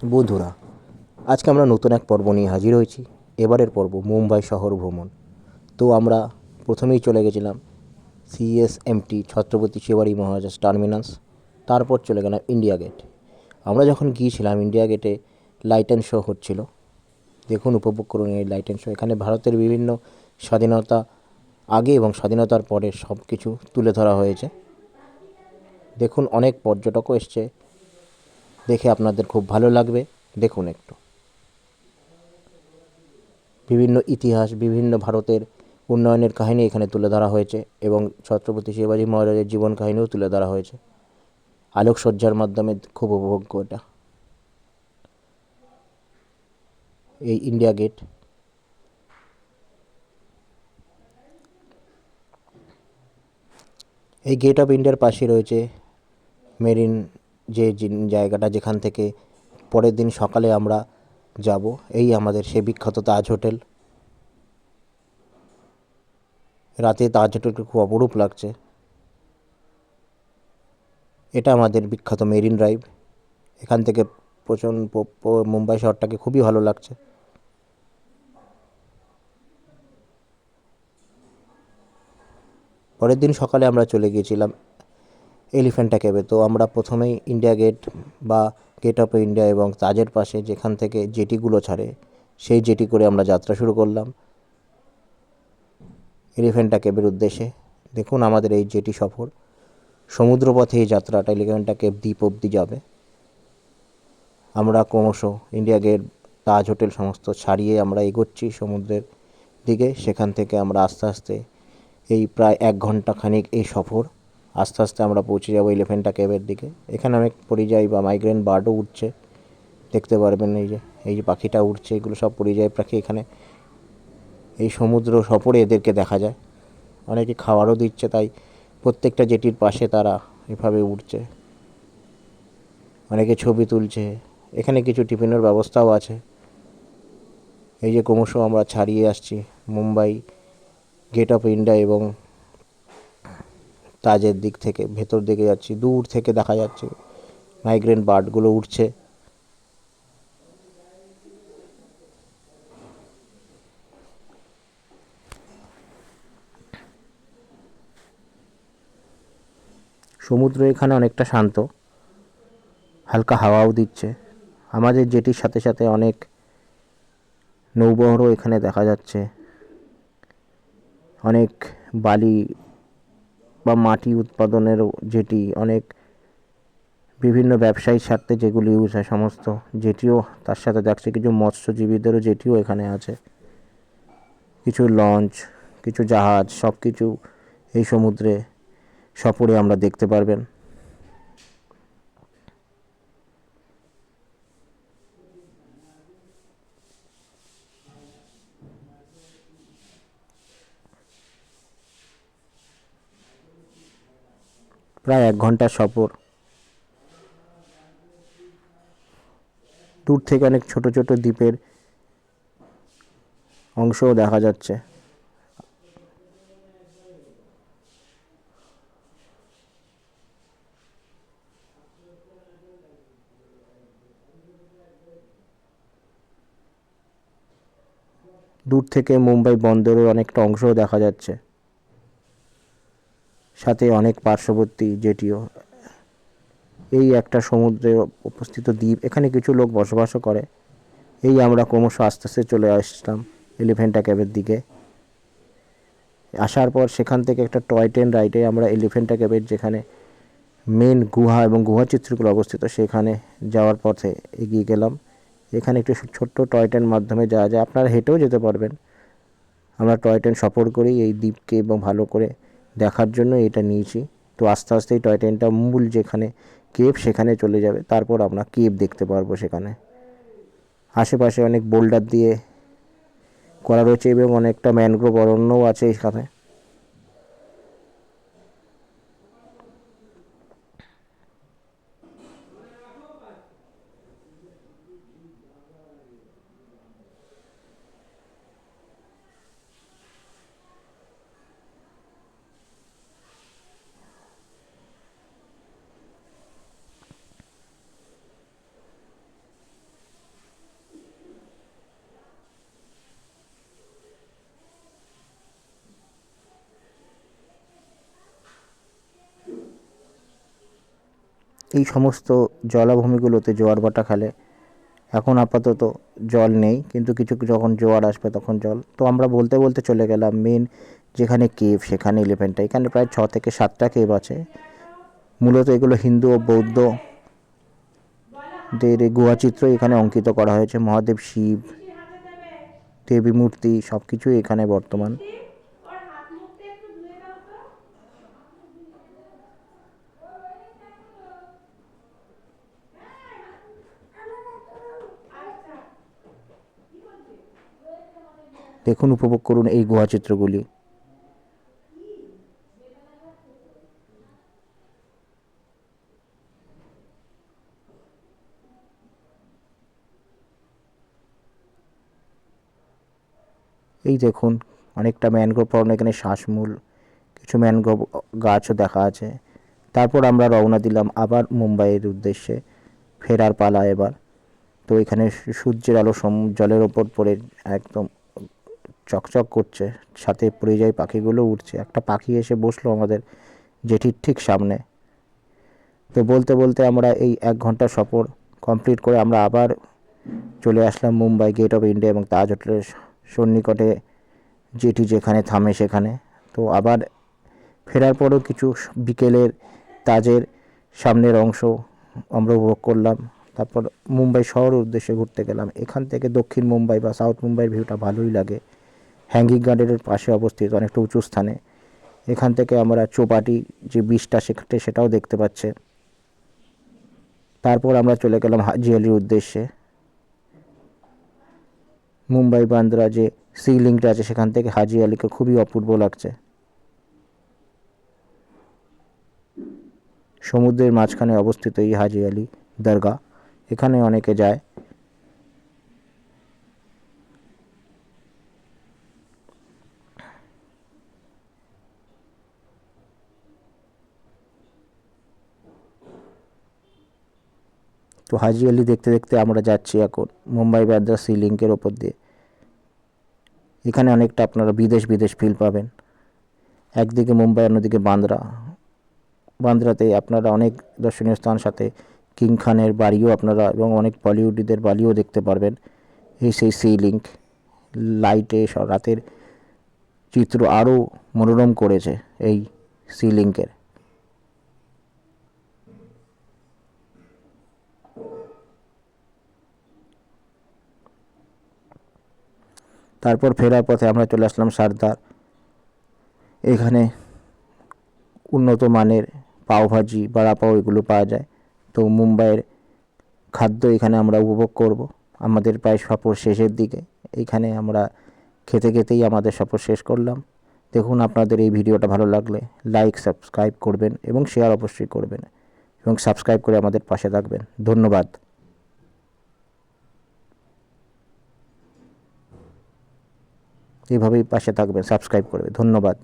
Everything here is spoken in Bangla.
বন্ধুরা, আজকে আমরা নতুন এক পর্ব নিয়ে হাজির হয়েছি। এবারের পর্ব মুম্বাই শহর ভ্রমণ। তো আমরা প্রথমেই চলে গেছিলাম সিএসএমটি ছত্রপতি শিবাজী মহারাজ টার্মিনাস। তারপর চলে গেলাম ইন্ডিয়া গেট। আমরা যখন গিয়েছিলাম ইন্ডিয়া গেটে লাইট অ্যান্ড শো হচ্ছিল। দেখুন, উপভোগ করুন এই লাইট অ্যান্ড শো। এখানে ভারতের বিভিন্ন স্বাধীনতা আগে এবং স্বাধীনতার পরে সব কিছু তুলে ধরা হয়েছে। দেখুন, অনেক পর্যটকও এসছে, দেখে আপনাদের খুব ভালো লাগবে। দেখুন একটু বিভিন্ন ইতিহাস, বিভিন্ন ভারতের উন্নয়নের কাহিনী এখানে তুলে ধরা হয়েছে এবং ছত্রপতি শিবাজী মহারাজের জীবন কাহিনীও তুলে ধরা হয়েছে আলোকসজ্জার মাধ্যমে। খুব উপভোগ্য এটা, এই ইন্ডিয়া গেট। এই গেট অফ ইন্ডিয়ার পাশে রয়েছে মেরিন, যে জায়গাটা যেখান থেকে পরের দিন সকালে আমরা যাব। এই আমাদের সে বিখ্যাত তাজ হোটেল। রাতে তাজ হোটেলকে খুব অপরূপ লাগছে। এটা আমাদের বিখ্যাত মেরিন ড্রাইভ। এখান থেকে প্রচণ্ড মুম্বাই শহরটাকে খুবই ভালো লাগছে। পরের দিন সকালে আমরা চলে গিয়েছিলাম এলিফ্যান্টা কেভে। তো আমরা প্রথমেই ইন্ডিয়া গেট বা গেট অফ ইন্ডিয়া এবং তাজের পাশে যেখান থেকে জেটিগুলো ছাড়ে সেই জেটি করে আমরা যাত্রা শুরু করলাম এলিফ্যান্টা কেভের উদ্দেশ্যে। দেখুন আমাদের এই জেটি সফর, সমুদ্রপথে এই যাত্রাটা এলিফ্যান্টা কেভ দ্বীপ অবধি যাবে। আমরা ক্রমশ ইন্ডিয়া গেট, তাজ হোটেল সমস্ত ছাড়িয়ে আমরা এগোচ্ছি সমুদ্রের দিকে। সেখান থেকে আমরা আস্তে আস্তে এই প্রায় 1 ঘন্টা খানিক এই সফর, আস্তে আস্তে আমরা পৌঁছে যাব এলিফ্যান্টা কেভের দিকে। এখানে অনেক পরিযায়ী বা মাইগ্রেন্ট বার্ডও উঠছে, দেখতে পারবেন। এই যে পাখিটা উঠছে, এগুলো সব পরিযায়ী পাখি। এখানে এই সমুদ্র সফরে এদেরকে দেখা যায়। অনেকে খাবারও দিচ্ছে, তাই প্রত্যেকটা জেটির পাশে তারা এভাবে উঠছে। অনেকে ছবি তুলছে। এখানে কিছু টিফিনের ব্যবস্থাও আছে। এই যে ক্রমশ আমরা ছাড়িয়ে আসছি মুম্বাই গেট অফ ইন্ডিয়া এবং তাজের দিক থেকে ভেতর দিকে যাচ্ছি। দূর থেকে দেখা যাচ্ছে মাইগ্রেন্ট বার্ডগুলো উঠছে। সমুদ্র এখানে অনেকটা শান্ত, হালকা হাওয়াও দিচ্ছে। আমাদের জেটির সাথে সাথে অনেক নৌবহরও এখানে দেখা যাচ্ছে। অনেক বালি বা মাটি উৎপাদনের জেটি, অনেক বিভিন্ন ব্যবসায়িক স্বার্থে যেগুলি ইউজ হয় সমস্ত জেটিও তার সাথে দেখছে। কিছু মৎস্যজীবীদেরও জেটিও এখানে আছে, কিছু লঞ্চ, কিছু জাহাজ, সব কিছু এই সমুদ্রে সফরে আমরা দেখতে পারবেন। প্রায় 1 ঘন্টার সফর। দূর থেকে অনেক ছোট ছোট দ্বীপের অংশও দেখা যাচ্ছে। দূর থেকে মুম্বাই বন্দরের অনেকটা অংশও দেখা যাচ্ছে, সাথে অনেক পার্শ্ববর্তী জেটিও। এই একটা সমুদ্রে উপস্থিত দ্বীপ, এখানে কিছু লোক বসবাসও করে। এই আমরা ক্রমশ আস্তে আস্তে চলে আসলাম এলিফ্যান্টা কেভের দিকে। আসার পর সেখান থেকে একটা টয় ট্রেন রাইডে আমরা এলিফ্যান্টা কেভের যেখানে মেন গুহা এবং গুহা চিত্রগুলো অবস্থিত সেখানে যাওয়ার পথে এগিয়ে গেলাম। এখানে একটি ছোট্ট টয় ট্রেন মাধ্যমে যাওয়া যায়, আপনারা হেঁটেও যেতে পারবেন। আমরা টয় ট্রেন সফর করি এই দ্বীপকে এবং ভালো করে দেখার জন্য এটা নিয়েছি। তো আস্তে আস্তে এই টয় ট্রেনটা মূল যেখানে কেভ সেখানে চলে যাবে। তারপর আমরা কেভ দেখতে পারবো। সেখানে আশেপাশে অনেক বোল্ডার দিয়ে করা রয়েছে এবং অনেকটা ম্যানগ্রোভ অরণ্যও আছে এখানে। এই সমস্ত জলাভূমিগুলোতে জোয়ার ভাটা খেলে। এখন আপাতত জল নেই, কিন্তু কিছু যখন জোয়ার আসবে তখন জল। তো আমরা বলতে বলতে চলে গেলাম মেন যেখানে কেভ, সেখানে 11টা। এখানে প্রায় 6 থেকে 7টা কেভ আছে। মূলত এগুলো হিন্দু ও বৌদ্ধদের গুহাচিত্র এখানে অঙ্কিত করা হয়েছে। মহাদেব, শিব, দেবী মূর্তি সব কিছুই এখানে বর্তমান। দেখুন, উপভোগ করুন এই গুহাচিত্রগুলি। এই দেখুন, অনেকটা ম্যানগ্রোভ পড়ানো এখানে, শ্বাসমূল, কিছু ম্যানগ্রোভ গাছও দেখা আছে। তারপর আমরা রওনা দিলাম আবার মুম্বাইয়ের উদ্দেশ্যে। ফেরার পালা এবার। তো এখানে সূর্যের আলো জলের ওপর পড়ে একদম চকচক করছে, সাথে পরিযায়ী পাখিগুলো উঠছে। একটা পাখি এসে বসলো আমাদের জেটির ঠিক সামনে। তো বলতে বলতে আমরা এই 1 ঘন্টার সফর কমপ্লিট করে আমরা আবার চলে আসলাম মুম্বাই গেট অফ ইন্ডিয়া এবং তাজ হোটেলের সন্নিকটে, যেটি যেখানে থামে সেখানে। তো আবার ফেরার পরেও কিছু বিকেলের তাজের সামনের অংশ আমরা উপভোগ করলাম। তারপর মুম্বাই শহরের উদ্দেশ্যে ঘুরতে গেলাম। এখান থেকে দক্ষিণ মুম্বাই বা সাউথ মুম্বাইয়ের ভিউটা ভালোই লাগে। হ্যাঙ্গিং গার্ডেনের পাশে অবস্থিত, অনেকটা উঁচু স্থানে। এখান থেকে আমরা চৌপাটি যে বিচটা সেটাও দেখতে পাচ্ছে। তারপর আমরা চলে গেলাম হাজি আলির উদ্দেশ্যে। মুম্বাই বান্দ্রা যে সি লিঙ্কটা আছে সেখান থেকে হাজি আলিকে খুবই অপূর্ব লাগছে। সমুদ্রের মাঝখানে অবস্থিত এই হাজি আলি দরগা, এখানে অনেকে যায়। তো হাজি আলি দেখতে দেখতে আমরা যাচ্ছি এখন মুম্বাই বান্দ্রা সি লিঙ্কের ওপর দিয়ে। এখানে অনেকটা আপনারা বিদেশ বিদেশ ফিল পাবেন। একদিকে মুম্বাই, অন্যদিকে বান্দ্রা। বান্দ্রাতে আপনারা অনেক দর্শনীয় স্থান, সাথে কিং খানের বাড়িও আপনারা এবং অনেক বলিউডদের বাড়িও দেখতে পারবেন। এই সেই সি লিঙ্ক লাইটে রাতের চিত্র আরও মনোরম করেছে এই সি লিঙ্কের। তারপর ফেরার পথে আমরা চলে আসলাম সারদার। এখানে উন্নত মানের পাওভাজি, বড়া পাও এগুলো পাওয়া যায়। তো মুম্বাইয়ের খাদ্য এখানে আমরা উপভোগ করব আমাদের প্রায় সফর শেষের দিকে। এইখানে আমরা খেতে খেতেই আমাদের সফর শেষ করলাম। দেখুন, আপনাদের এই ভিডিওটা ভালো লাগলে লাইক, সাবস্ক্রাইব করবেন এবং শেয়ার অবশ্যই করবেন, এবং সাবস্ক্রাইব করে আমাদের পাশে থাকবেন। ধন্যবাদ। এভাবেই পাশে থাকবেন, সাবস্ক্রাইব করবে। ধন্যবাদ।